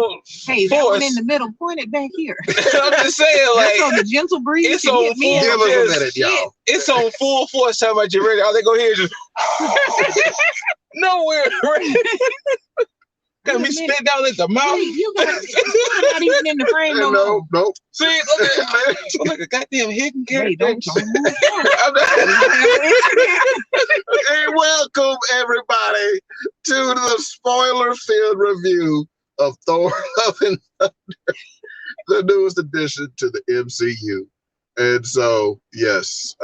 full Hey, that one in the middle, point it back here. I'm just saying, like, so the gentle breeze. It's on full. Give us a minute, y'all. It's on full force. Talking about you ready? All they go here just nowhere. Got me spit down at the mouth. Hey, you got not even in the frame. Nope. See, look at like a goddamn hidden character. Hey, don't Hey, welcome everybody to the spoiler-filled review of Thor: Love and Thunder, the newest addition to the MCU. And so, yes,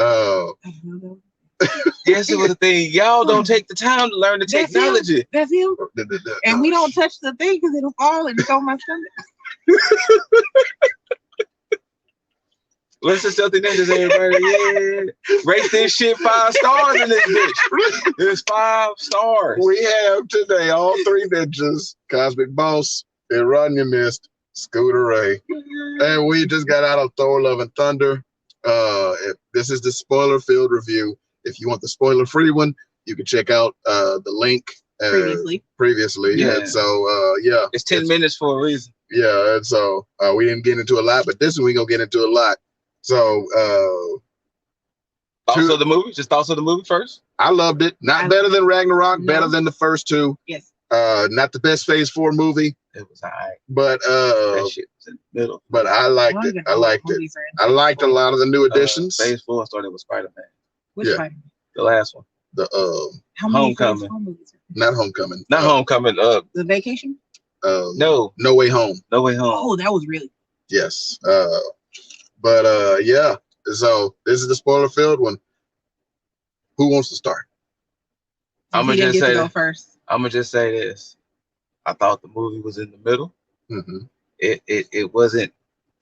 Yes, it was a thing. Y'all don't take the time to learn the technology. That's him. And we don't touch the thing because it'll fall and go my stomach. Listen, Stealthy Ninjas, everybody. Yeah. Rate this shit 5 stars in this bitch. It's 5 stars. we have today all 3 ninjas, Cosmic Boss, Irania Mist, Scooter Ray. And we just got out of Thor: Love and Thunder. This is the spoiler-filled review. If you want the spoiler-free one, you can check out the link previously. Yeah. And so, yeah. It's 10 minutes for a reason. Yeah, and so we didn't get into a lot, but this one we gonna get into a lot. So, also the movie? Just also the movie first? I loved it. Not better than Ragnarok, better than the first 2. Yes. Not the best Phase 4 movie. It was alright. But that shit was in the middle. But I liked it. I liked it. I liked a lot of the new additions. Phase 4 started with Spider-Man. Which Spider-Man? The last one. The Homecoming. Not Homecoming. Not Homecoming. The Vacation? No. No Way Home. No Way Home. Oh, that was really yes. But yeah. So this is the spoiler-filled one. Who wants to start? I'm gonna just say go first. I'm gonna just say this. I thought the movie was in the middle. Mm-hmm. It wasn't.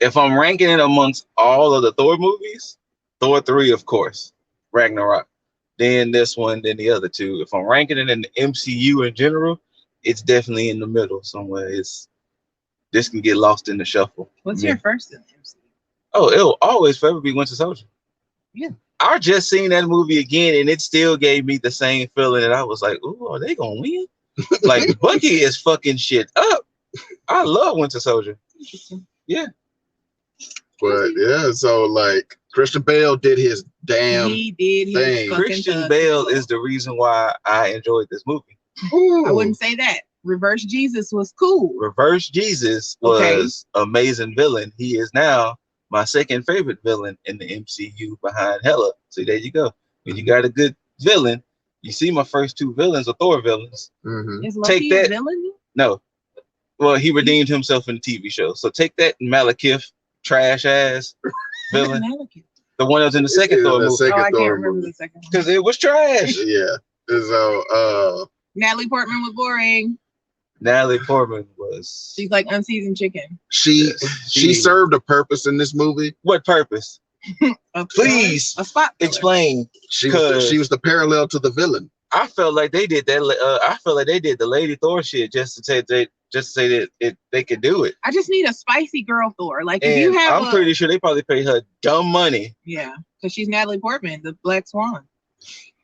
If I'm ranking it amongst all of the Thor movies, Thor 3, of course, Ragnarok, then this one, then the other 2. If I'm ranking it in the MCU in general, it's definitely in the middle somewhere. This can get lost in the shuffle. What's your first in the MCU? Oh, it'll always forever be Winter Soldier. Yeah. I just seen that movie again, and it still gave me the same feeling that I was like, "Ooh, are they gonna win?" Like Bucky is fucking shit up. I love Winter Soldier. Yeah. But yeah, so like Christian Bale did his damn thing. Christian Bale is the reason why I enjoyed this movie. Ooh. I wouldn't say that. Reverse Jesus was cool. Reverse Jesus was amazing villain. He is now my second favorite villain in the MCU behind Hela. See, there you go. When you got a good villain, you see my first 2 villains are Thor villains. Mm-hmm. Is Loki a villain? No. Well, he redeemed himself in the TV show. So take that, Malekith, trash ass villain. The one that was in the second Thor movie. I can't remember the second one. Because it was trash. Yeah. So Natalie Portman was boring. Natalie Portman was. She's like unseasoned chicken. She served a purpose in this movie. What purpose? Please a spot explain. She was the parallel to the villain. I felt like they did that. I felt like they did the Lady Thor shit just to say that they could do it. I just need a spicy girl Thor. Like if you have, I'm pretty sure they probably paid her dumb money. Yeah, because she's Natalie Portman, the Black Swan.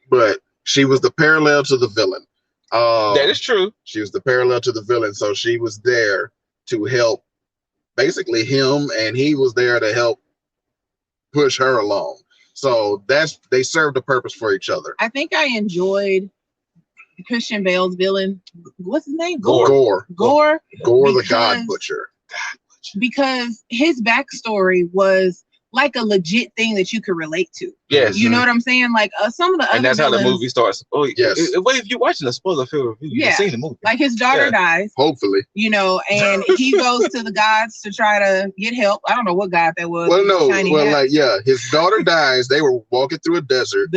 But she was the parallel to the villain. That is true. She was the parallel to the villain, so she was there to help, basically him, and he was there to help push her along. So they served a purpose for each other. I think I enjoyed Christian Bale's villain. What's his name? Gore the God because- Butcher. Because his backstory was like a legit thing that you could relate to. Yes. You know what I'm saying? Like some of the other and that's villains, how the movie starts. Oh, yes. Wait, if you're watching a spoiler-filled review, you've seen the movie. Like his daughter dies. Hopefully. You know, and he goes to the gods to try to get help. I don't know what god that was. Well, no. Well, like, yeah, his daughter dies. They were walking through a desert.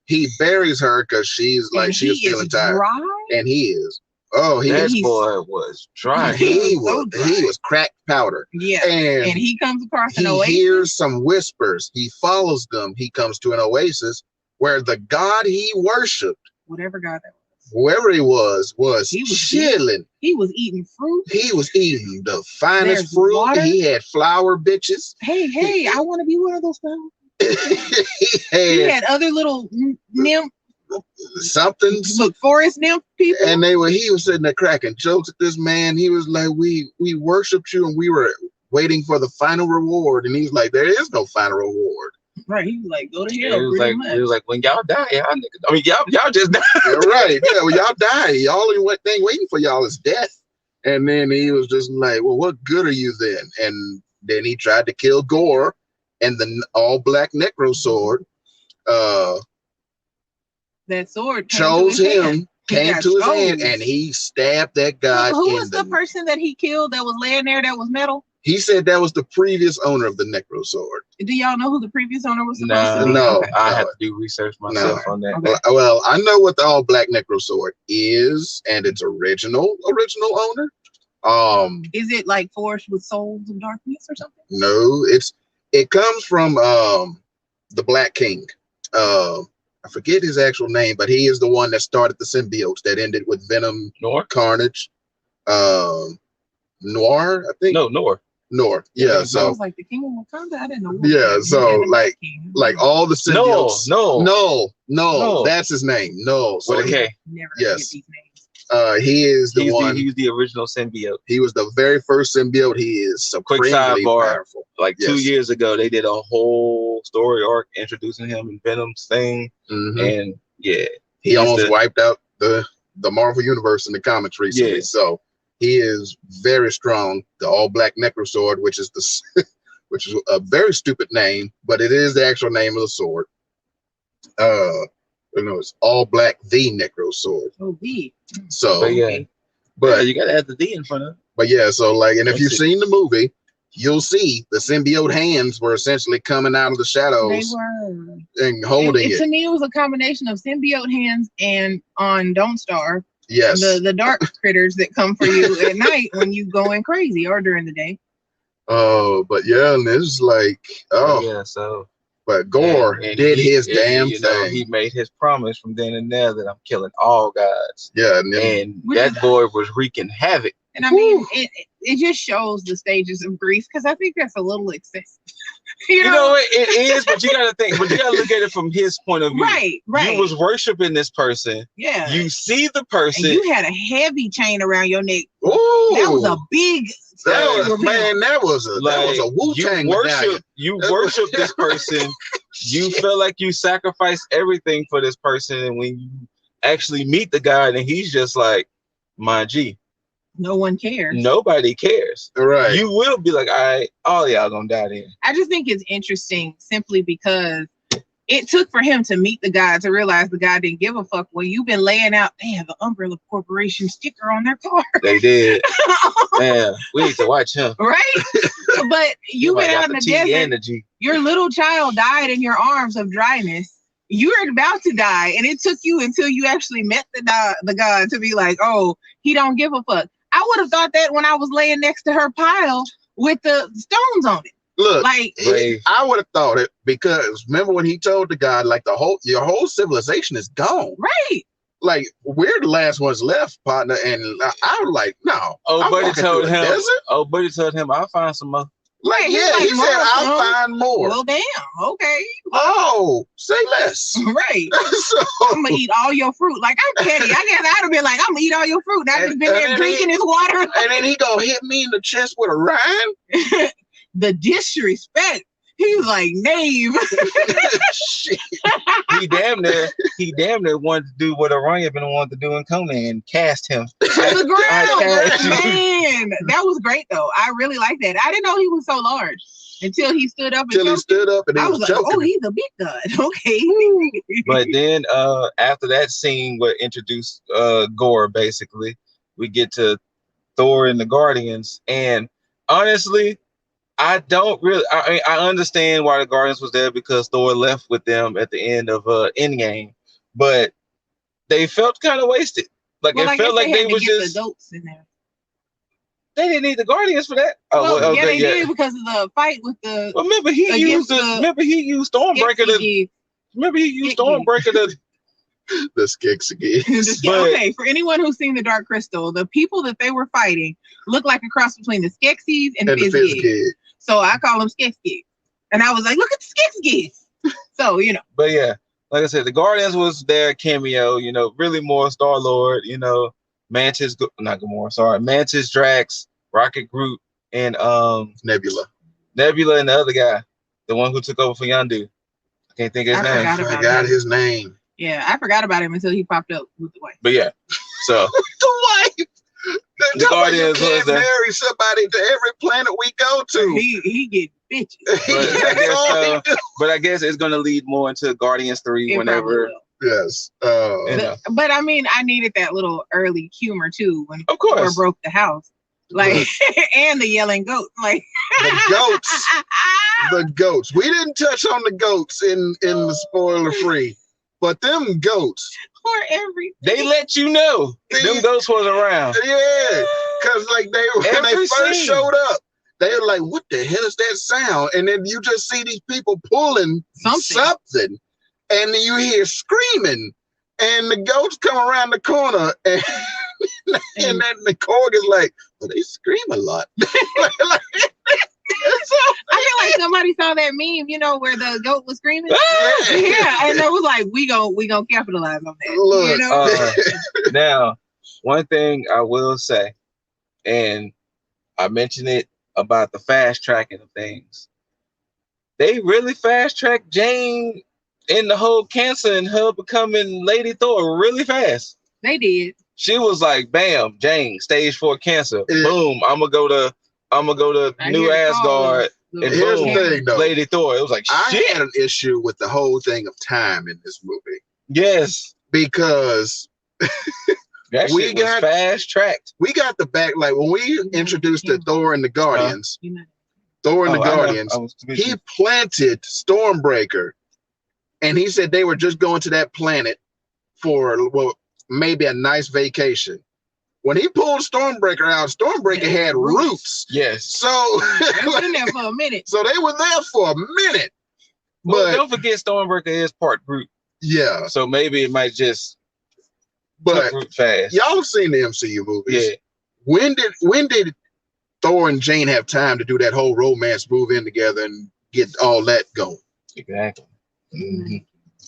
He buries her because she's like, she was feeling tired. Dry? And he is. Oh, that boy was dry. He was cracked powder. Yeah. And he comes across an oasis. He hears some whispers. He follows them. He comes to an oasis where the god he worshipped, whatever god that was, whoever he was chilling. He was eating fruit. He was eating the finest fruit. Water. He had flower bitches. Hey, I want to be one of those flowers. he had other little nymph something. Look, forest nymph people. And he was sitting there cracking jokes at this man. He was like, we worshipped you and we were waiting for the final reward. And he's like, there is no final reward. Right. He was like, go to hell. It was like when y'all die, y'all just die. Right. Yeah, well, y'all die. Y'all only thing waiting for y'all is death. And then he was just like, well, what good are you then? And then he tried to kill Gore and the all-black necro sword. That sword chose him, came to his hand, and he stabbed that guy. Who was the person that he killed that was laying there that was metal? He said that was the previous owner of the necro sword. Do y'all know who the previous owner was supposed to be? No, I have to do research myself on that. Okay. Well, I know what the all-black necro sword is, and its original owner. Is it like forged with souls of darkness or something? No, it comes from the Black King. I forget his actual name, but he is the one that started the symbiotes that ended with Venom, Carnage, Noir, I think. No, Noir. Yeah, so I was like the King of Wakanda. I didn't know. Yeah, so like all the symbiotes. No, that's his name. No, so with a K. Never yes. These names. He is the one. He's the original symbiote. He was the very first symbiote. He is supremely powerful. Like 2 years ago, they did a whole story arc introducing him in Venom's thing, and he almost wiped out the Marvel universe in the comics recently. Yeah. So he is very strong. The all-black necro sword, which is which is a very stupid name, but it is the actual name of the sword. It's all black the necro sword. Oh, the. So but you gotta add the D in front of it. But yeah, so like, and if you've seen the movie, you'll see the symbiote hands were essentially coming out of the shadows. They were. And holding it. To me, it was a combination of symbiote hands and on Don't Starve. Yes. The dark critters that come for you at night when you going crazy or during the day. Oh, but yeah, and it's like, but Gore and did his damn thing. He made his promise from then and there that I'm killing all gods. Yeah, and that boy was wreaking havoc. And I mean, it just shows the stages of grief because I think that's a little excessive. you know it is, but you gotta think, but you gotta look at it from his point of view. Right. You was worshiping this person. Yeah. You see the person. And you had a heavy chain around your neck. Ooh. That was a big. That was a Wu-Tang medallion. You worship this person. You feel like you sacrifice everything for this person, and when you actually meet the guy, and he's just like, my G. No one cares. Nobody cares. Right. You will be like, all y'all gonna die then. I just think it's interesting simply because it took for him to meet the guy to realize the guy didn't give a fuck. Well, you've been laying out, they have an Umbrella Corporation sticker on their car. They did. Man, we need to watch him. Right? But you've been out in the desert. Energy. Your little child died in your arms of dryness. You're about to die. And it took you until you actually met the God to be like, oh, he don't give a fuck. I would have thought that when I was laying next to her pile with the stones on it. Look, like I would have thought it because remember when he told the guy like your whole civilization is gone. Right. Like we're the last ones left, partner. And I was like, no. Buddy told him I'll find some more. Like, yeah, he said I'll find more. Well, damn, okay. Oh, say less. Right. So, I'm gonna eat all your fruit. Like I'm petty. I guess I'd have been like, I'm gonna eat all your fruit. I've just been there drinking his water. And then he gonna hit me in the chest with a rhyme. The disrespect. He was like, knave. He damn near wanted to do what Aranya been wanting to do in Conan, cast him to the ground. Man, that was great though. I really like that. I didn't know he was so large until he stood up. And I was like, oh, he's a big god. Okay. But then after that scene, what introduced Gore, basically, we get to Thor and the Guardians, and honestly, I understand why the Guardians was there because Thor left with them at the end of Endgame, but they felt kind of wasted. Like it felt like they was just the adults in there. They didn't need the Guardians for that. They did because of the fight with the. Well, remember he used Stormbreaker. Remember he used Stormbreaker the Skeksis. Okay, for anyone who's seen the Dark Crystal, the people that they were fighting look like a cross between the Skeksis and the Fizzkids. So I call them Skeksis. And I was like, look at the Skeksis. So, But yeah, like I said, the Guardians was their cameo. Really more Star Lord. Not Gamora. Sorry, Mantis, Drax, Rocket, Groot, and Nebula. Nebula, and the other guy, the one who took over for Yondu. I can't think of his name. I forgot his name. Yeah, I forgot about him until he popped up with the wife. But yeah, so the wife. The Guardians you can't marry somebody to every planet we go to. He get bitches. But I guess it's gonna lead more into Guardians 3 whenever. Yes. But I mean, I needed that little early humor too when of course Thor broke the house, like, and the yelling goat, like the goats. We didn't touch on the goats in the spoiler free, but them goats. For everything. They let you know them goats was around. Yeah, because like when they first showed up, they were like, "What the hell is that sound?" And then you just see these people pulling something, and then you hear screaming, and the goats come around the corner, and then the Korg is like, "Well, they scream a lot." I feel like somebody saw that meme, where the goat was screaming. Yeah, and it was like, we gonna capitalize on that. Look, now, one thing I will say, and I mentioned it about the fast tracking of things. They really fast tracked Jane in the whole cancer and her becoming Lady Thor really fast. They did. She was like, "Bam, Jane, stage 4 cancer. Boom, I'm gonna go to New Asgard." And here's the thing, though. Lady Thor. It was like, shit. I had an issue with the whole thing of time in this movie. Yes, because we got fast tracked. We got the back, like when we introduced the Thor and the Guardians. Thor and the Guardians. He planted Stormbreaker, and he said they were just going to that planet for maybe a nice vacation. When he pulled Stormbreaker out, Stormbreaker had roots. Yes. So they were in there for a minute. So they were there for a minute. But don't forget Stormbreaker is part Groot. Yeah. So maybe it might just root fast. Y'all have seen the MCU movies. Yeah. When did Thor and Jane have time to do that whole romance, move in together and get all that going? Exactly. Mm-hmm.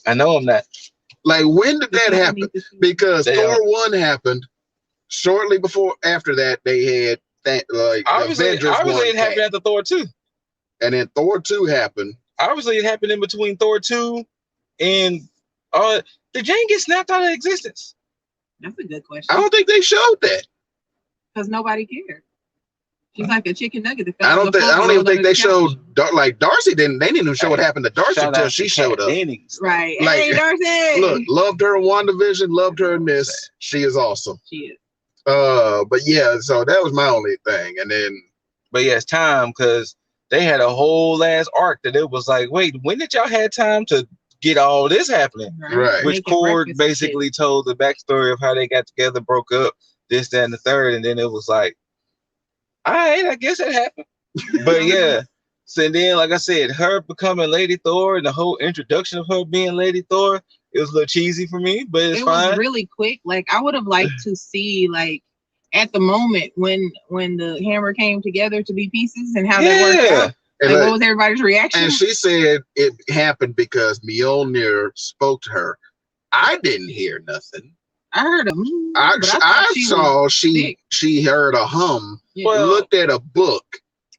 I know I'm not. Like, when did that happen? Because Thor 1 happened. Shortly after that, they had obviously it happened after Thor 2. And then Thor 2 happened. Obviously it happened in between Thor 2 and did Jane get snapped out of existence? That's a good question. I don't think they showed that. Because nobody cared. She's like a chicken nugget. I don't even think they showed Darcy they didn't even show what happened to Darcy until she showed up. Right. Like, hey, Darcy. Look, loved her in WandaVision, loved her in this. She is awesome. She is. But yeah, so that was my only thing. And then it's time, because they had a whole last arc that it was like, wait, when did y'all have time to get all this happening? Right. Which Korg basically told the backstory of how they got together, broke up, this, that, and the third, and then it was like, all right, I guess it happened. But yeah. So then, like I said, her becoming Lady Thor and the whole introduction of her being Lady Thor, it was a little cheesy for me, but it's fine. It was really quick. Like, I would have liked to see, like, at the moment when the hammer came together to be pieces and how that worked out. Like, what was everybody's reaction? And she said it happened because Mjolnir spoke to her. I didn't hear nothing. I heard him. I saw she heard a hum, looked at a book,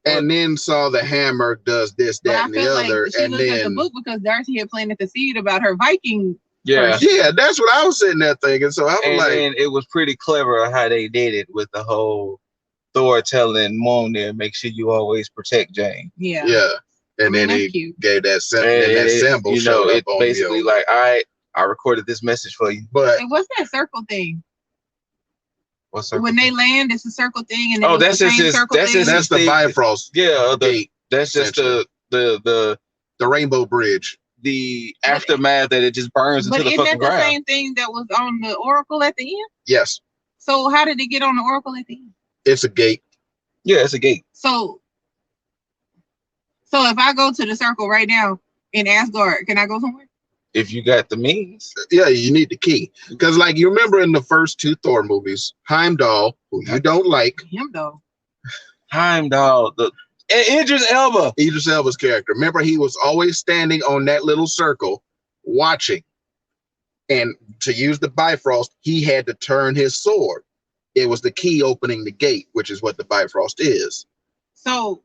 and then saw the hammer does this, that, and the other. She looked at the book because Darcy had planted the seed about her Viking. Yeah, that's what I was sitting there thinking. So I was and it was pretty clever how they did it with the whole Thor telling Mjolnir, make sure you always protect Jane. Yeah. Yeah. And then he gave that symbol. You know, it's basically like, I recorded this message for you. But what's that circle thing? What circle? When they land, it's a circle thing, and that's the Bifrost. Yeah, that's just the Rainbow Bridge. The aftermath that it just burns into the fucking ground. But isn't that the same thing that was on the Oracle at the end? Yes. So how did it get on the Oracle at the end? It's a gate. Yeah, it's a gate. So if I go to the circle right now in Asgard, can I go somewhere? If you got the means. Yeah, you need the key. Because, like, you remember in the first 2 Thor movies, Heimdall, who you don't like. Heimdall, Idris Elba's character. Remember, he was always standing on that little circle, watching. And to use the Bifrost, he had to turn his sword. It was the key opening the gate, which is what the Bifrost is. So,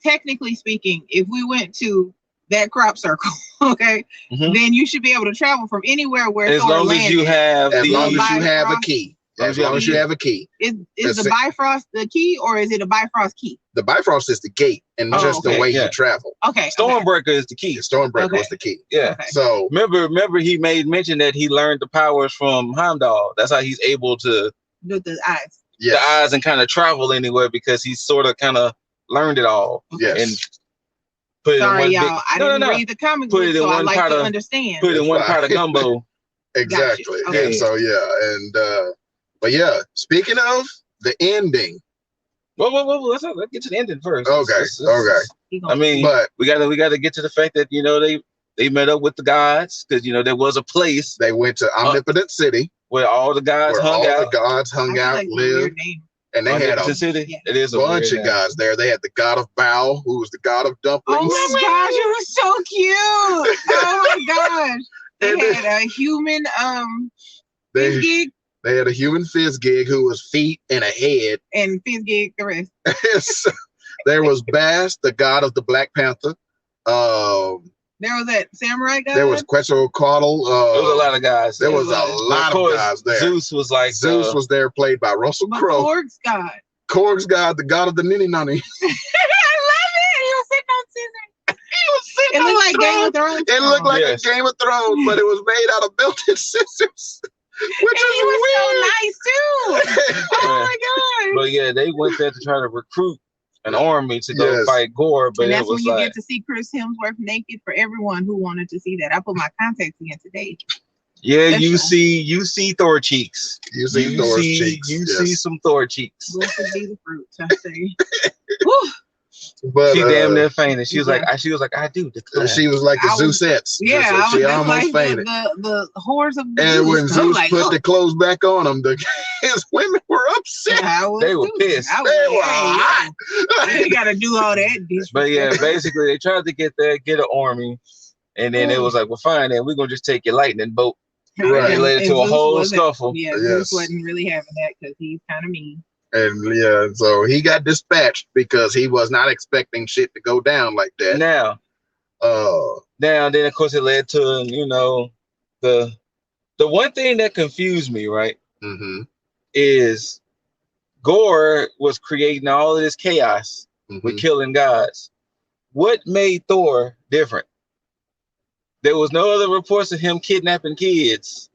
technically speaking, if we went to that crop circle, okay, then you should be able to travel from anywhere where as Thor long as you landed. have As long as you Bifrost. have a key. As long as you have a key. Is the Bifrost the key, or is it a Bifrost key? The Bifrost is the gate, and just the way you travel. Okay. Stormbreaker is the key. Stormbreaker was the key. Yeah. Okay. So remember he made mention that he learned the powers from Heimdall. That's how he's able to do the eyes. Yes. The eyes and kind of travel anywhere because he's sort of kind of learned it all. Yes. And put it in one y'all. I didn't read the comic book, so I like to understand. Put it in one pot of gumbo. Exactly. Okay. And so but yeah, speaking of the ending. Well, let's get to the ending first. Okay. I mean, but we gotta get to the fact that they met up with the gods because there was a place. They went to Omnipotent City where all the gods hung out. The gods hung out, lived, and they had a city. It is bunch of gods there. They had the god of Bao, who was the god of dumplings. Oh my gosh, it was so cute! Oh my gosh, they had a human gig. They had a human Fizzgig who was feet and a head. And Fizzgig the rest. There was Bass, the god of the Black Panther. There was that samurai guy. There was Quetzalcoatl. There was a lot of guys. There was a lot of guys there. Zeus was there, played by Russell Crowe. Korg's god. Korg's god, the god of the Ninny Nunny. I love it. He was sitting on scissors. It looked like Game of Thrones. It looked like a Game of Thrones, but it was made out of built-in scissors. Which was so nice too. Oh my god! But yeah, they went there to try to recruit an army to go fight Gore. But and that's when you get to see Chris Hemsworth naked for everyone who wanted to see that. I put my contacts in today. Yeah, you see Thor cheeks. You see Thor cheeks. You see some Thor cheeks. Blessed be the fruit, I say. But she damn near fainted. She was like, I do declare. She was like the Zeusettes. Yeah, she almost fainted. The whores of and when Zeus put the clothes back on him, his women were upset. They were pissed. They were hot. You gotta do all that. But yeah, basically they tried to get an army, and then it was like, well, fine, then we're gonna just take your lightning boat. Right. It led into a whole scuffle. Yeah, Zeus wasn't really having that because he's kind of mean. And so he got dispatched because he was not expecting shit to go down like that. Now, then of course it led to the one thing that confused me, right? Is Gore was creating all of this chaos with killing gods. What made Thor different? There was no other reports of him kidnapping kids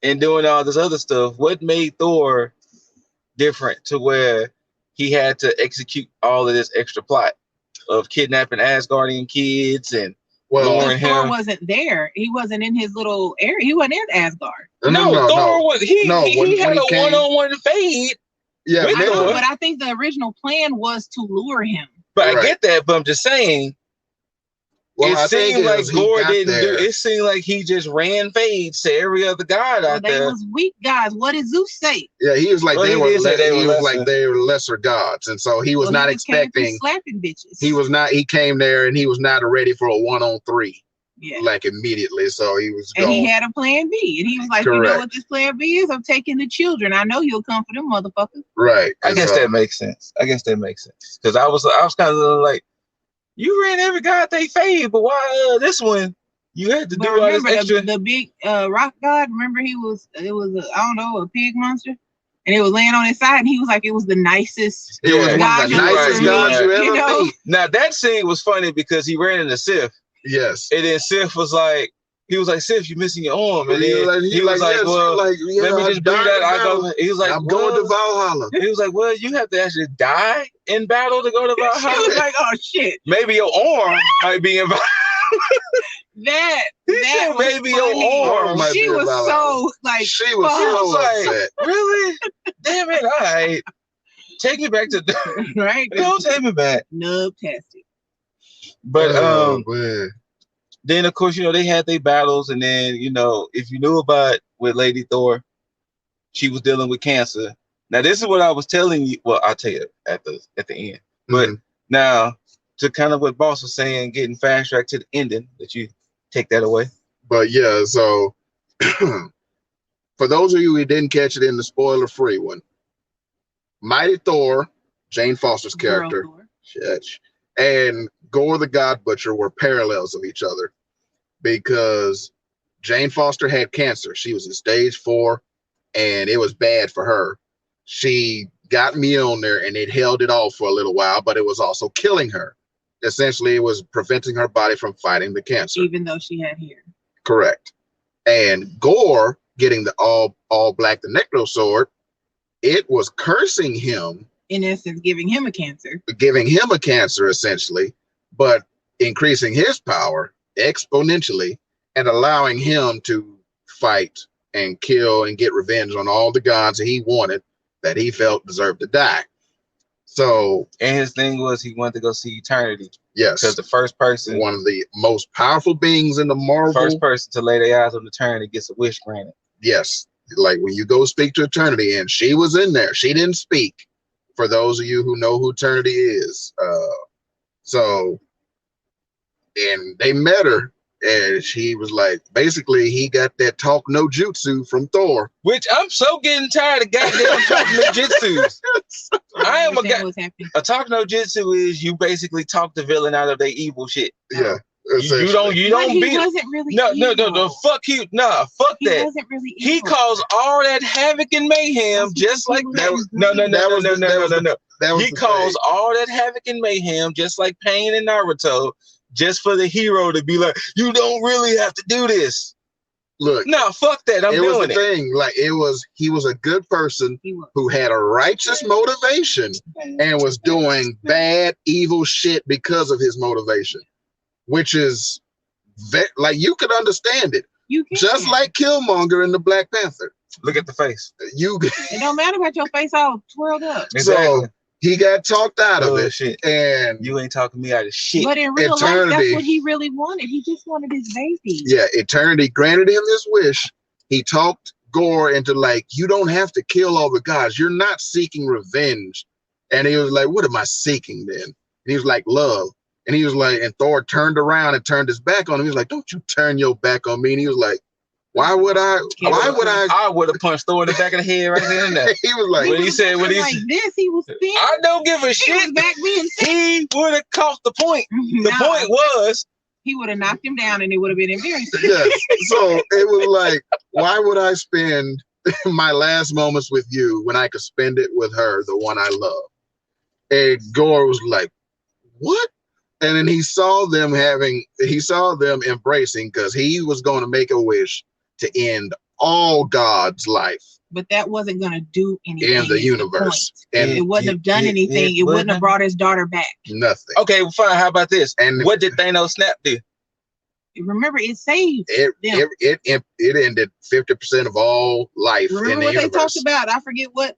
and doing all this other stuff. What made Thor different to where he had to execute all of this extra plot of kidnapping Asgardian kids and luring him? Thor wasn't there. He wasn't in his little area. He wasn't in Asgard. No, Thor was. He had a one-on-one fade. Yeah, but I think the original plan was to lure him. But I get that. But I'm just saying. Well, it seemed like Gore didn't do. It seemed like he just ran fades to every other god out there. They was weak guys. What did Zeus say? Yeah, he was like they were lesser gods, and so he was not expecting slapping bitches. He was not. He came there and he was not ready for a 1-on-3. Yeah, like immediately. So he was. And he had a plan B, and he was like, "You know what this plan B is? I'm taking the children. I know you'll come for them motherfuckers." Right. I guess that makes sense. Because I was kind of like. You ran every god they fade, but why this one you had to do all this extra? The big rock god. Remember, it was a pig monster, and it was laying on his side, and he was like, it was the nicest. It was one of the nicest gods you ever meet. Now that scene was funny because he ran into Sif. Yes, and then Sif was like. He was like, Sif, you're missing your arm. And then he was like, well, let me just bring that. He was like, I'm going to Valhalla. He was like, well, you have to actually die in battle to go to Valhalla. She was like, oh, shit. Maybe your arm might be involved. That was maybe funny. Your arm might she be was involved. so like, she was so upset. Really? Damn it. All right. Take me back to right. Don't take me back. Nub-tastic. But then, of course, they had their battles. And then, if you knew about with Lady Thor, she was dealing with cancer. Now, this is what I was telling you. Well, I'll tell you at the end. But now, to kind of what Boss was saying, getting fast track to the ending, that you take that away. But yeah, so For those of you who didn't catch it in the spoiler-free one, Mighty Thor, Jane Foster's character, and Gore the God Butcher were parallels of each other because Jane Foster had cancer. She was in stage 4, and it was bad for her. She got Mjolnir, and it held it off for a little while, but it was also killing her. Essentially, it was preventing her body from fighting the cancer. Even though she had hair. Correct. And Gore getting the all black the Necro sword, it was cursing him. In essence, giving him a cancer. Giving him a cancer, essentially, but increasing his power exponentially and allowing him to fight and kill and get revenge on all the gods that he wanted, that he felt deserved to die. So, and his thing was he wanted to go see eternity. Yes, because the first person, one of the most powerful beings in the Marvel, first person to lay their eyes on eternity gets a wish granted. Yes, like when you go speak to eternity, and she was in there. She didn't speak. For those of you who know who eternity is, so, and they met her. And she was like, basically, he got that talk no jutsu from Thor. Which I'm so getting tired of goddamn talk no jutsus. I am a guy. A talk no jutsu is you basically talk the villain out of their evil shit. Yeah. You don't beat him. Really no, fuck you. Nah, fuck he that. Wasn't really he caused all that havoc and mayhem just like that. No. He caused all that havoc and mayhem just like Pain and Naruto. Just for the hero to be like, you don't really have to do this. Look, no, fuck that. I'm doing it. It was the thing. Like he was a good person who had a righteous motivation and was doing bad, evil shit because of his motivation, which is like you could understand it. You can. Just like Killmonger in the Black Panther. Look at the face. It don't matter about your face all twirled up. Exactly. So he got talked out of it, shit. And you ain't talking me out of shit. But in real life, that's what he really wanted. He just wanted his baby. Yeah, eternity granted him this wish. He talked Gore into like, you don't have to kill all the gods. You're not seeking revenge. And he was like, what am I seeking then? And he was like, love. And he was like, and Thor turned around and turned his back on him. He was like, don't you turn your back on me. And he was like, Why would I? I would have punched Thor in the back of the head right there and there. He was like, when he said, like this, he was thin. I don't give a shit. He would have caught the point. The point was, he would have knocked him down and it would have been embarrassing. Yes. So it was like, why would I spend my last moments with you when I could spend it with her, the one I love? And Gore was like, what? And then he saw them embracing because he was going to make a wish to end all God's life. But that wasn't going to do anything in the universe. And it wouldn't have done anything. It wouldn't have brought his daughter back. Nothing. Okay, well, fine. How about this? And what did Thanos snap do? Remember, it saved them. It ended 50% of all life. Remember what they talked about? I forget what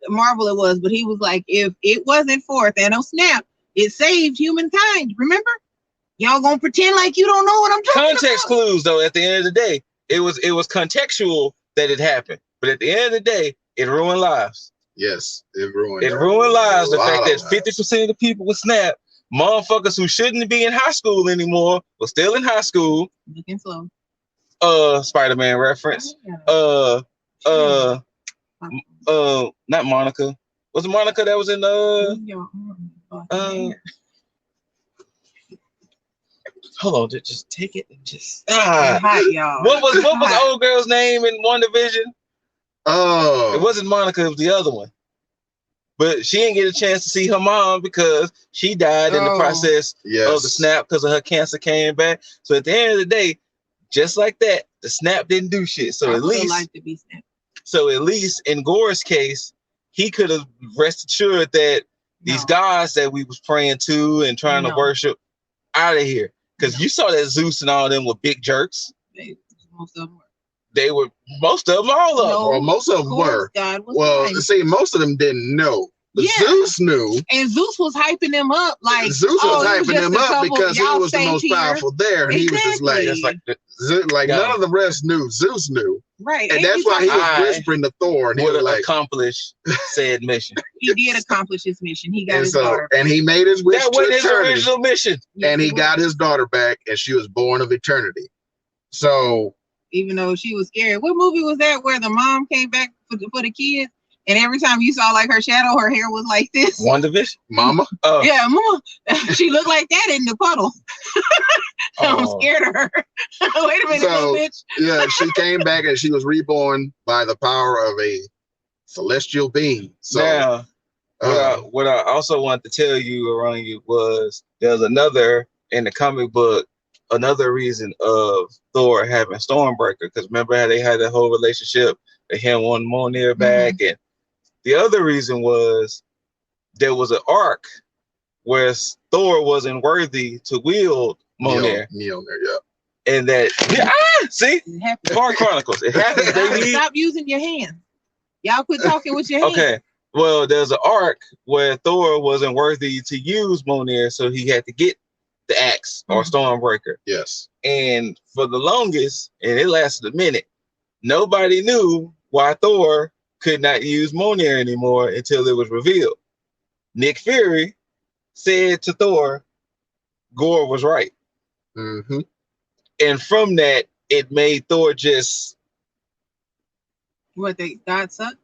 Marvel it was, but he was like, if it wasn't for Thanos snap, it saved humankind. Remember? Y'all gonna pretend like you don't know what I'm talking about? Context clues, though. At the end of the day, it was contextual that it happened, but at the end of the day, it ruined lives. Yes, it ruined lives. The fact that 50% of the people would snap, motherfuckers who shouldn't be in high school anymore were still in high school. Looking slow. Spider-Man reference. Not Monica. Was it Monica that was in hold on, just take it and just hot, y'all. What was old girl's name in WandaVision? Oh, it wasn't Monica, it was the other one. But she didn't get a chance to see her mom because she died in the process of the snap because of her cancer came back. So at the end of the day, just like that, the snap didn't do shit. So at least in Gore's case, he could have rested assured that these gods that we was praying to and trying to worship out of here. Because you saw that Zeus and all of them were big jerks. Most of them were. They were, most of them, all of them. Well, most of them were. See, most of them didn't know. But Zeus knew. And Zeus was hyping them up. Like Zeus was hyping them up because he was the most powerful there. And he was just like none of the rest knew. Zeus knew. Right. And that's why he was whispering to Thor. And he was like, accomplish said mission. He did accomplish his mission. He got his daughter. And he made his wish to eternity. His original mission. And he got his daughter back, and she was born of eternity. So even though she was scared. What movie was that where the mom came back for the kids? And every time you saw like her shadow, her hair was like this. WandaVision? Mama? Oh. Yeah, Mama. She looked like that in the puddle. I'm scared of her. Wait a minute, little bitch. Yeah, she came back and she was reborn by the power of a celestial being. So now, what I also wanted to tell you around you was there's another in the comic book, another reason of Thor having Stormbreaker, because remember how they had that whole relationship, they had one Mjolnir back, and the other reason was there was an arc where Thor wasn't worthy to wield Mjolnir. Mjolnir, yeah. And that, see? Thor Chronicles. It happens, baby. Stop using your hands. Y'all quit talking with your hands. Okay. Well, there's an arc where Thor wasn't worthy to use Mjolnir, so he had to get the axe or Stormbreaker. Yes. And for the longest, and it lasted a minute, nobody knew why Thor could not use Mjolnir anymore until it was revealed. Nick Fury said to Thor, Gore was right. Mm-hmm. And from that, it made Thor just... What, God suck?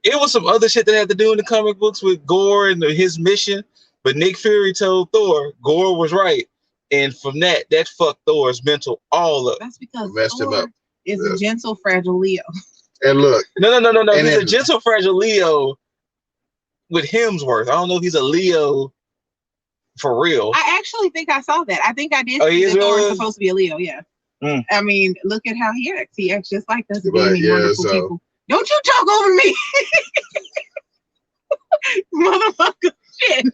It was some other shit that had to do in the comic books with Gore and his mission, but Nick Fury told Thor Gore was right. And from that fucked Thor's mental all up. That's because messed him up. Is a gentle, fragile Leo. And look. No. He's a gentle, fragile Leo with Hemsworth. I don't know if he's a Leo for real. I actually think I saw that. I think I did see that Thor is supposed to be a Leo, yeah. I mean, look at how he acts. He acts just like us. Wonderful people. Don't you talk over me. Motherfucker. Shit.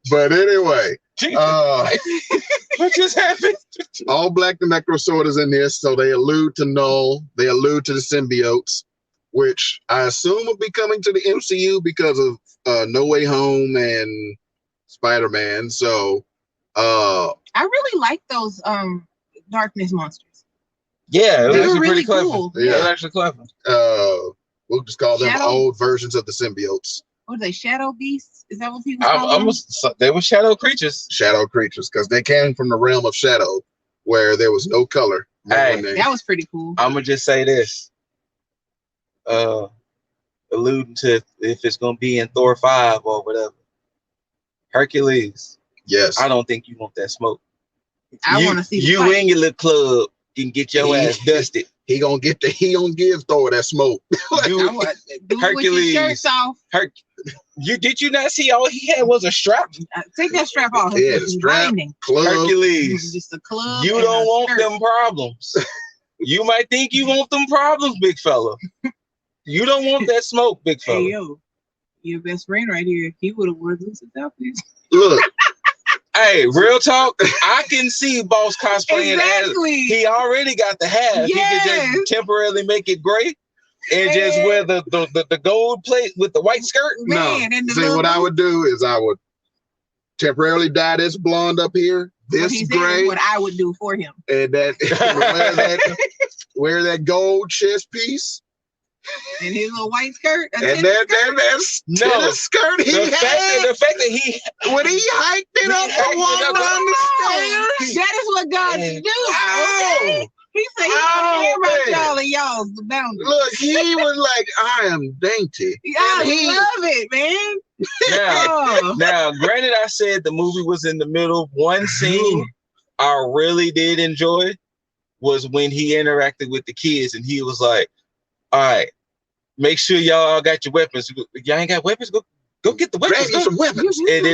But anyway. What just happened? All Black the Necro Sword is in this, so they allude to Null. They allude to the symbiotes, which I assume will be coming to the MCU because of No Way Home and Spider-Man. So I really like those darkness monsters. Yeah, it was actually really pretty cool. Cool. Yeah, it was actually clever. We'll just call them old versions of the symbiotes. What are they, shadow beasts? Is that what people call them? They were shadow creatures. Shadow creatures, because they came from the realm of shadow, where there was no color. Hey, that was pretty cool. I'm gonna just say this, alluding to if it's gonna be in Thor 5 or whatever. Hercules. Yes. I don't think you want that smoke. I want to see you fight. and your little club can get your ass dusted. He gonna give Thor that smoke. Hercules. Shirts off. Did you not see all he had was a strap? Take that strap off. Yeah, strap. Hercules. Just a club. You don't want them problems. You might think you want them problems, big fella. You don't want that smoke, big fella. Hey yo, your best friend right here. He would have worn this outfits. Look. Hey, real talk. I can see Boss cosplaying as he already got the half. Yes. He could just temporarily make it gray and just wear the gold plate with the white skirt. Man, no. See, what I would do is I would temporarily dye this blonde up here, this gray. What I would do for him. And wear that gold chest piece. And his little white skirt. And that's no skirt he had. The fact that he when he hiked it up and walked around the stairs. That is what God do. Okay? He said he don't care about y'all and y'all's the boundaries. Look, he was like, I am dainty. I love it, man. Now, granted, I said the movie was in the middle. One scene I really did enjoy was when he interacted with the kids and he was like, all right, make sure y'all got your weapons. Y'all ain't got weapons? Go get the weapons. Grab you some weapons. And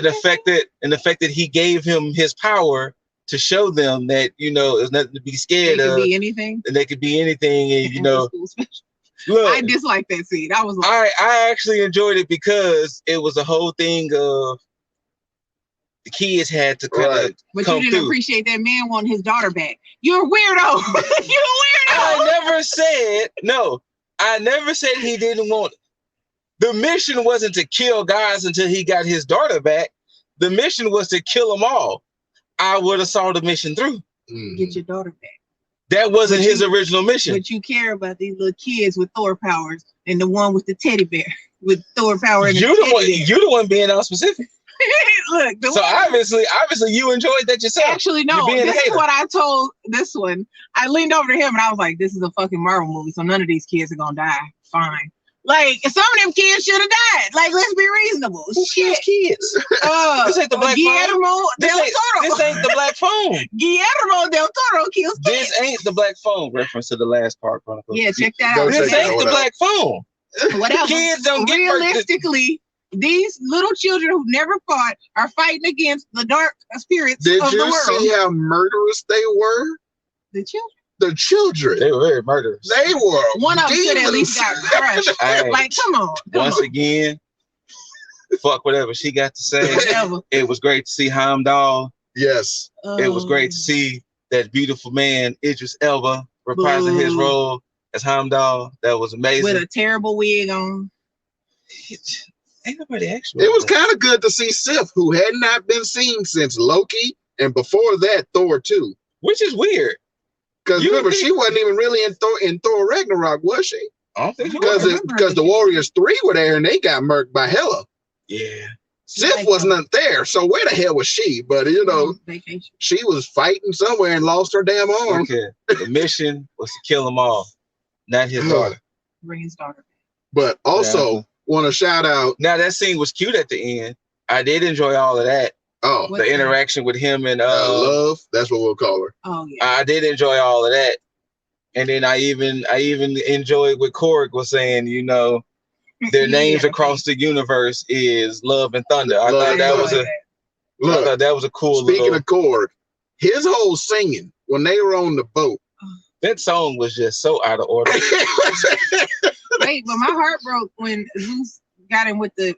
the fact that he gave him his power to show them that, there's nothing to be scared of. They could be anything. And they could be anything. And, look, I disliked that scene. I was like, I actually enjoyed it because it was a whole thing of the kids had to kind of But you didn't appreciate that man wanting his daughter back. You're a weirdo. You're a weirdo. I never said he didn't want it. The mission wasn't to kill guys until he got his daughter back. The mission was to kill them all. I would have saw the mission through. Get your daughter back. That wasn't his original mission. But you care about these little kids with Thor powers and the one with the teddy bear with Thor power. And you're the one being all specific. look. So obviously, you enjoyed that yourself. Actually, no. This is what I told this one. I leaned over to him and I was like, "This is a fucking Marvel movie, so none of these kids are gonna die. Fine." Like some of them kids should have died. Like, let's be reasonable. Shit, kids. This ain't the Black Guillermo del Toro. This ain't the Black Phone. Guillermo del Toro kills kids. This ain't the Black Phone. Reference to the last part, Chronicles. Yeah, check that out. This ain't the Black Phone. Whatever. Kids don't get realistically. These little children who never fought are fighting against the dark spirits of the world. Did you see how murderous they were? The children. The children. They were very murderous. They were. One of them should at least got crushed. Hey, like, come on. Once again, fuck whatever she got to say. Whatever. It was great to see Heimdall. Yes. It was great to see that beautiful man, Idris Elba, reprising his role as Heimdall. That was amazing. With a terrible wig on. Ain't nobody actually. It was kind of good to see Sif, who had not been seen since Loki, and before that, Thor 2. Which is weird. Because remember, she wasn't even really in Thor Ragnarok, was she? I don't think because the Warriors 3 were there and they got murked by Hela. Yeah. Sif was not there, so where the hell was she? But she was fighting somewhere and lost her damn arm. Okay. The mission was to kill them all, not his daughter. Bring his daughter. But also want to shout out. Now that scene was cute at the end. I did enjoy all of that. Oh, the interaction with him and Love. That's what we'll call her. Oh yeah. I did enjoy all of that, and then I even enjoyed what Korg was saying. You know, their names across the universe is Love and Thunder. I thought that was a cool. Speaking of Korg, his whole singing when they were on the boat. That song was just so out of order. Wait, but my heart broke when Zeus got him with the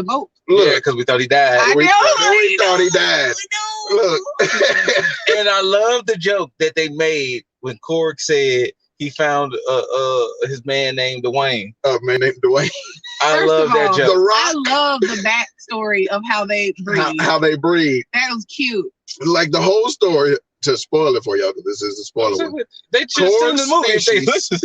boat. Look, yeah, because we thought he died. We thought he died. Look. And I love the joke that they made when Korg said he found his man named Dwayne. Man named Dwayne. I love that joke. I love the backstory of how they breed. How they breed. That was cute. Like the whole story, to spoil it for y'all, because this is a spoiler one. They just in the movie if they listen.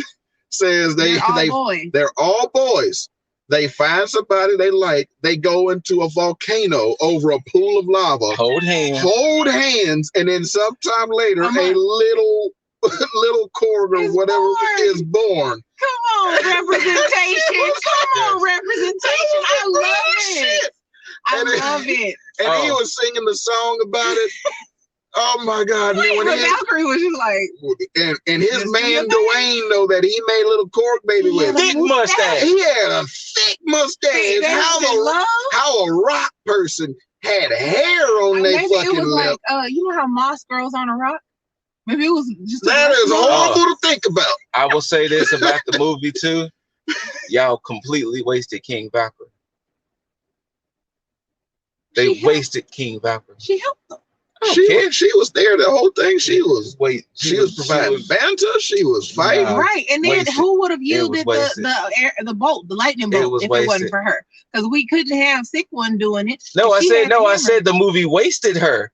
Says they're all boys. They find somebody they like. They go into a volcano over a pool of lava. Hold hands. And then sometime later, a little Korg or whatever is born. Come on, representation. Come on, representation. I love it. I love it. And he was singing the song about it. Oh my God! Valkyrie was just like, and his man Dwayne, though, that he made little Korg baby with thick mustache. He had a thick mustache. How a rock person had hair on their fucking lip. Like, you know how moss grows on a rock? Maybe it was just that is horrible to think about. I will say this about the movie too: y'all completely wasted King Valkyrie. They wasted King Valkyrie. She helped them. She was there the whole thing. She was providing banter. She was fighting. Right, and then who would have yielded the bolt, the lightning bolt, if it wasn't for her? Because we couldn't have Sick One doing it. I said the movie wasted her.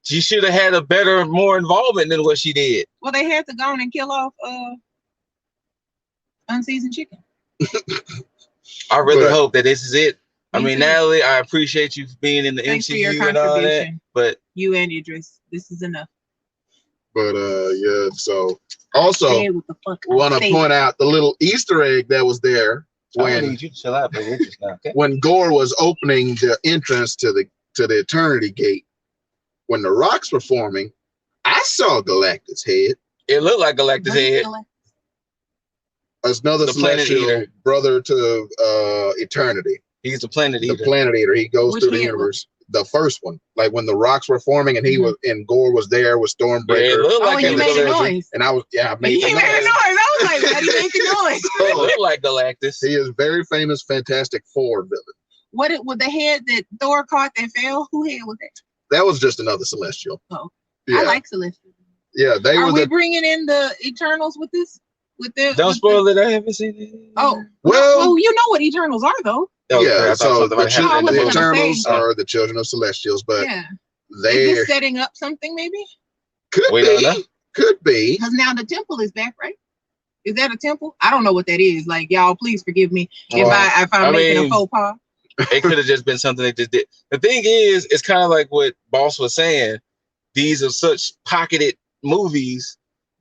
She should have had more involvement than what she did. Well, they had to go on and kill off unseasoned chicken. I really hope that this is it. I mean, Natalie, I appreciate you being in the MCU and all that, but you and Idris, this is enough. But so also want to point out the little Easter egg that was there when you chill out, but Idris now, okay? When Gore was opening the entrance to the Eternity Gate. When the rocks were forming, I saw Galactus' head. It looked like Galactus' head. Another celestial brother to Eternity. He's the planet eater. The planet eater. He goes through the universe. The first one, like when the rocks were forming, and he was, and Gore was there with Stormbreaker. Yeah, it looked like he made a noise. And I made a noise. I was like, how do you make the noise? It looked like Galactus. He is very famous, Fantastic Four villain. What with the head that Thor caught that fell? Who head was that? That was just another Celestial. Oh, yeah. I like Celestial. Yeah, they were. Are we bringing in the Eternals with this? Don't spoil it. I haven't seen it. Oh, well, you know what Eternals are, though. Yeah, so the Eternals are the children of Celestials, but they're is this setting up something, maybe? Could be. Because now the temple is back, right? Is that a temple? I don't know what that is. Like, y'all, please forgive me if I'm making a faux pas. It could have just been something they just did. The thing is, it's kind of like what Boss was saying. These are such pocketed movies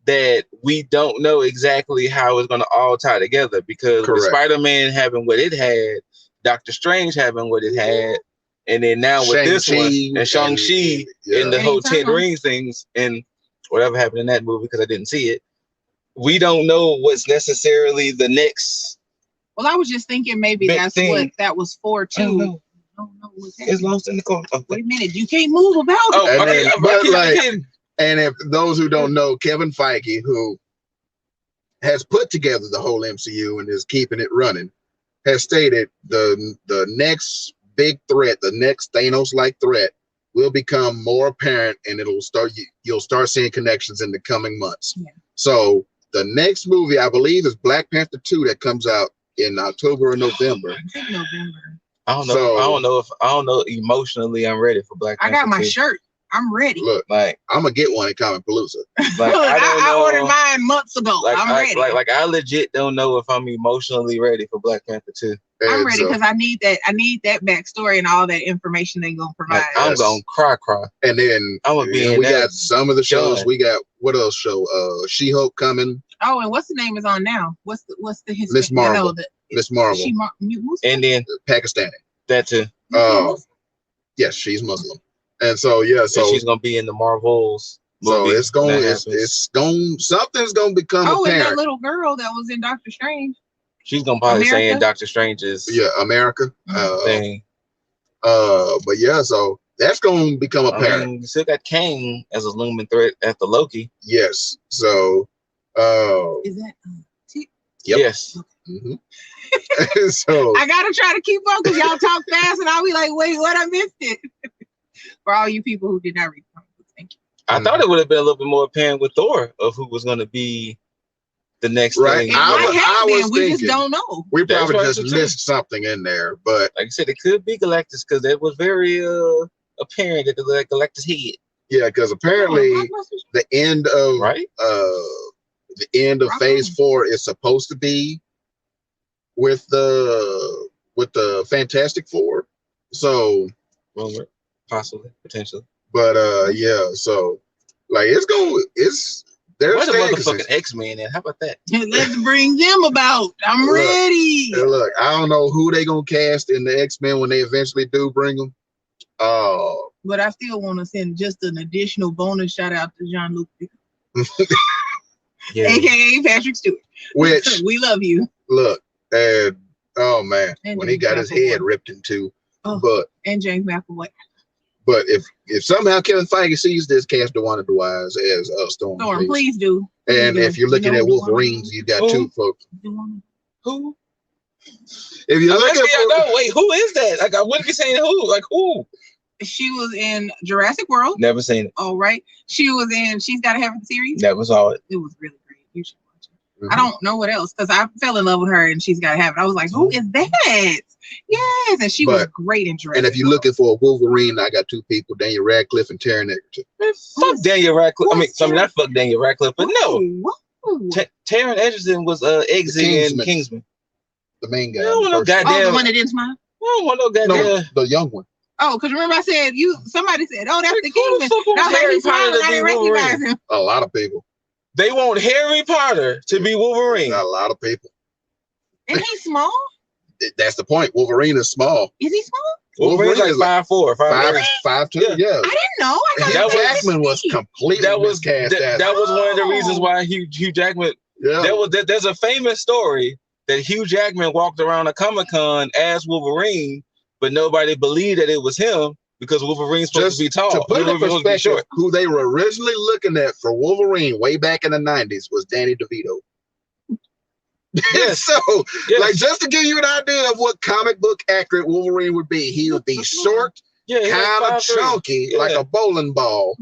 that we don't know exactly how it's going to all tie together, because with Spider-Man having what it had, Doctor Strange having what it had, and then now with this one, and Shang-Chi and the whole Ten Rings things, and whatever happened in that movie, because I didn't see it, we don't know what's necessarily the next. Well, I was just thinking maybe that's thing. What that was for too. I don't know it's lost in the car. Okay. Wait a minute, you can't move about it. Oh, okay. And if those who don't know, Kevin Feige, who has put together the whole MCU and is keeping it running, has stated the next big threat, the next Thanos-like threat, will become more apparent, and you'll start seeing connections in the coming months. Yeah. So the next movie, I believe, is Black Panther 2 that comes out in October or November. I think November. I don't know. So, I don't know. Emotionally, I'm ready for Black Panther. I got my shirt. I'm ready. Look, like I'm gonna get one in Comic Palooza. Like, I ordered mine months ago. Like, I'm ready. Like I legit don't know if I'm emotionally ready for Black Panther 2. I'm ready because I need that. I need that backstory and all that information they're gonna provide. I'm gonna cry. And then I'm gonna be. We got some of the shows. We got what else? Show She-Hulk coming. Oh, and what's the name is on now? What's the history? Miss Marvel. Miss Marvel. And then Pakistani. That too. Yes, she's Muslim. And so so she's gonna be in the Marvels. So it's going something's gonna become apparent. And that little girl that was in Doctor Strange. She's gonna probably say in Doctor Strange's America thing. But so that's gonna become apparent. I mean, you still got Kang as a looming threat after Loki. Yes. So is that yep. Yes. Mm-hmm. So I gotta try to keep up because y'all talk fast and I'll be like, wait, what? I missed it. For all you people who did not read comic books, thank you. I thought it would have been a little bit more apparent with Thor of who was going to be the next thing. I was thinking, we just don't know. We probably just missed something in there, but like I said, it could be Galactus because that was very apparent at the Galactus head. Yeah, because apparently the end of Phase 4 is supposed to be with the Fantastic Four. So possibly, potentially. But so like there's where's the motherfucking X-Men in? How about that? Let's bring them about. I'm ready. Look, I don't know who they gonna cast in the X-Men when they eventually do bring them. But I still want to send just an additional bonus shout out to Jean-Luc, aka Patrick Stewart. Which we love you. Look, and oh man, when he got his head ripped in two. And James McAvoy. But if somehow Kevin Feige sees this, cast Dewana Dwyer as Storm, please do. And if you're looking at Wolverines, you got two folks. Who? If you're looking for, wait, who is that? Like I wouldn't be saying who. Like who? She was in Jurassic World. Never seen it. Oh right. She was in She's Gotta Have a series. Never saw it. It was really great. You should watch it. Mm-hmm. I don't know what else because I fell in love with her and She's Gotta Have It. I was like, who is that? Yes, and she was great in Jurassic. And if you're looking for a Wolverine, I got two people: Daniel Radcliffe and Taron Egerton. Man, fuck Daniel Radcliffe. Not fuck Daniel Radcliffe, but no. Taron Egerton was Eggsy in Kingsman. The main guy. I don't want no goddamn. The one that didn't smile. I don't want no goddamn. No, the young one. Oh, because remember I said somebody said, "Oh, that's the Kingsman." Harry Potter to be Wolverine. A lot of people. They want Harry Potter to be Wolverine. A lot of people. And he's small. That's the point. Wolverine is small. Is he small? Wolverine's like 5'4", 5'2". Yeah. I didn't know. Hugh Jackman was completely miscast. That was one of the reasons why Hugh Jackman. Yeah. There's a famous story that Hugh Jackman walked around a Comic-Con as Wolverine, but nobody believed that it was him because Wolverine's supposed to be tall. To put it in perspective, who they were originally looking at for Wolverine way back in the 90s was Danny DeVito. Yes. So, like, just to give you an idea of what comic book accurate Wolverine would be, he would be short, kind of chunky, like a bowling ball.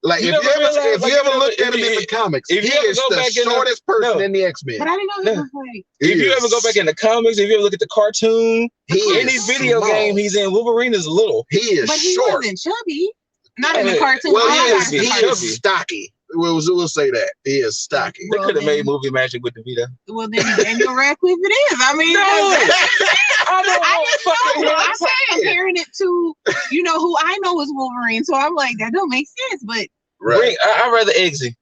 Like, if you ever looked at him in the comics, he is the shortest person in the X-Men. But I didn't know he was like. If you ever go back in the comics, if you ever look at the cartoon, any video game he's in, Wolverine is little. He is but he short. Wasn't chubby. Not in the cartoon. Well, he is stocky. We'll say that. He is stocky. They could have made movie magic with DeVito. Well, then Daniel Radcliffe it is. I mean, I don't know. I'm comparing it to, who I know is Wolverine. So I'm like, that don't make sense. But Right. I'd rather Eggsy.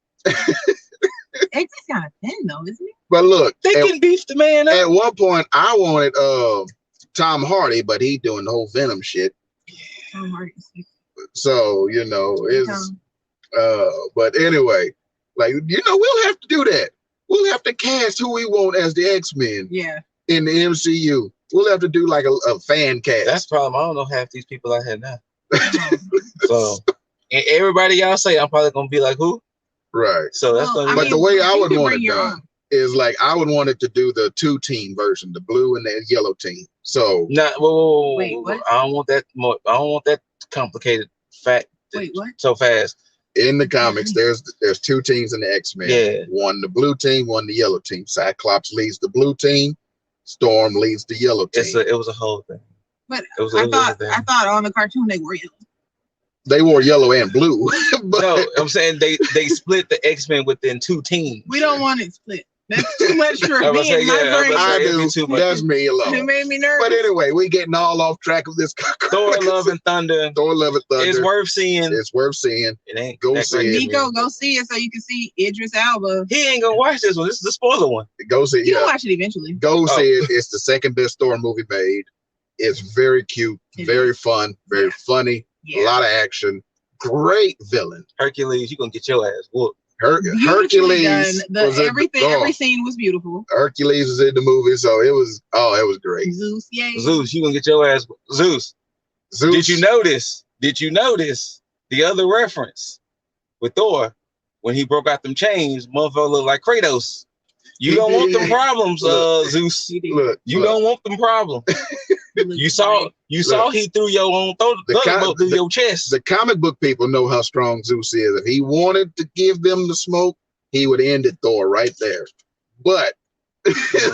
Eggsy's kind of thin though, isn't it? But look, They can beef the man up. At one point, I wanted Tom Hardy, but he doing the whole Venom shit. Tom Hardy. So it's but anyway, like we'll have to do that. We'll have to cast who we want as the X-Men. Yeah. In the MCU, we'll have to do like a fan cast. That's the problem. I don't know half these people out here now. So, and everybody y'all say, I'm probably gonna be like, who? Right. So that's gonna. But the way I would want it done is like I would want it to do the 2-team version, the blue and the yellow team. So. Wait, what? I don't want that. I don't want that complicated fact. Wait, what? So fast. In the comics, there's 2 teams in the X-Men. Yeah. One the blue team, one the yellow team. Cyclops leads the blue team. Storm leads the yellow team. It was a whole thing. But I thought on the cartoon they were yellow. They wore yellow and blue. But no, I'm saying they split the X-Men within 2 teams. We don't want it split. That's too much for me. I do. That's me alone. It made me nervous. But anyway, we getting all off track of this. Thor: Love and Thunder. Thor: Love and Thunder. It's worth seeing. It's worth seeing. It ain't. Go see it. Nico, go see it so you can see Idris Elba. He ain't gonna watch this one. This is the spoiler one. Go see it. You can watch it eventually. Go see it. It's the second best Thor movie made. It's very cute, very fun, very funny. A lot of action. Great villain. Hercules, you gonna get your ass whooped. Hercules. Every scene was beautiful. Hercules was in the movie, so it was great. Zeus, yay. Zeus, you gonna get your ass. Zeus. Did you notice the other reference with Thor when he broke out them chains? Motherfucker looked like Kratos. You don't want them problems, Zeus. You don't want them problems. You saw he threw your own through your chest. The comic book people know how strong Zeus is. If he wanted to give them the smoke, he would end it Thor right there. But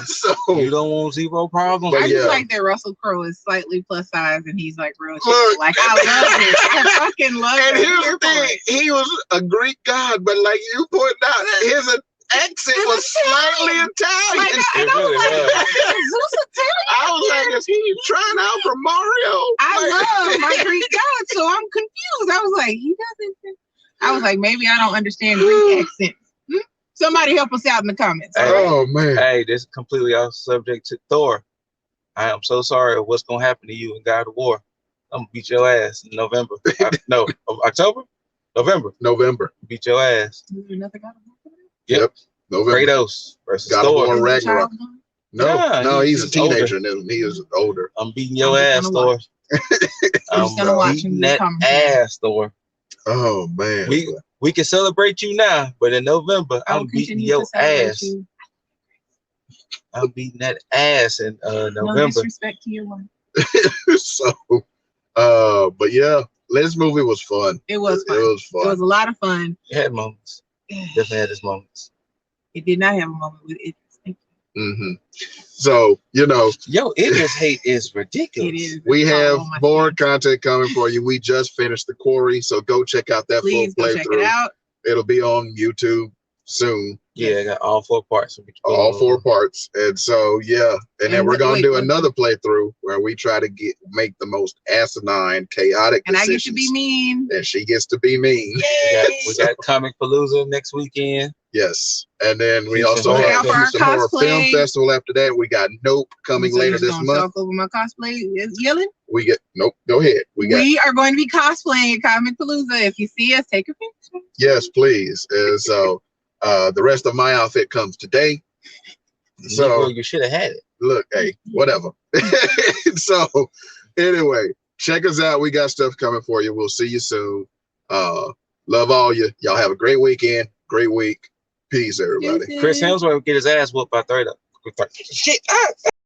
so you don't want zero problems. I just like that Russell Crowe is slightly plus size and he's like real chill. Like I love it. I fucking love it. And here's the thing, he was a Greek god, but like you pointed out, his accent was slightly Italian. I was like, is he trying out for Mario? I love my Greek god, so I'm confused. I was like, he doesn't. I was like, maybe I don't understand Greek accents. Somebody help us out in the comments. Oh man. Hey, this is completely off subject to Thor. I am so sorry of what's gonna happen to you in God of War. I'm gonna beat your ass in November. October? November. Beat your ass. Nothing God of War? Yep. November. Kratos versus God Thor. of War Ragnarok. No, he's a teenager older. and he is older. I'm beating your ass, Thor. I'm gonna watch him. That ass, Thor. Oh man. We can celebrate you now, but in November, I'm beating your ass. I'm beating that ass in November. No disrespect to your one. So, but yeah, this movie was fun. It was fun. It was fun. It was a lot of fun. It had moments. Definitely had its moments. It did not have a moment with it. So, yo, Idris hate is ridiculous. It is. We have more content coming for you. We just finished The Quarry, so go check out that Please full go playthrough. check it out. It'll be on YouTube soon. Yeah, I got all 4 parts. All 4 parts. And so, yeah. And then we're going to do another playthrough where we try to make the most asinine, chaotic and decisions. I get to be mean. And she gets to be mean. We got Comic Palooza next weekend. Yes. And then we also have the Houston Horror Film Festival after that. We got Nope coming later this month. Talk over my cosplay yelling? We get Nope. Go ahead. We are going to be cosplaying at Comic Palooza. If you see us, take a picture. Yes, please. And so the rest of my outfit comes today. So you should have had it. Look, hey, whatever. So anyway, check us out. We got stuff coming for you. We'll see you soon. Love all you. Y'all have a great weekend. Great week. Peace, everybody. Chris Hemsworth will get his ass whooped by 30. Shit.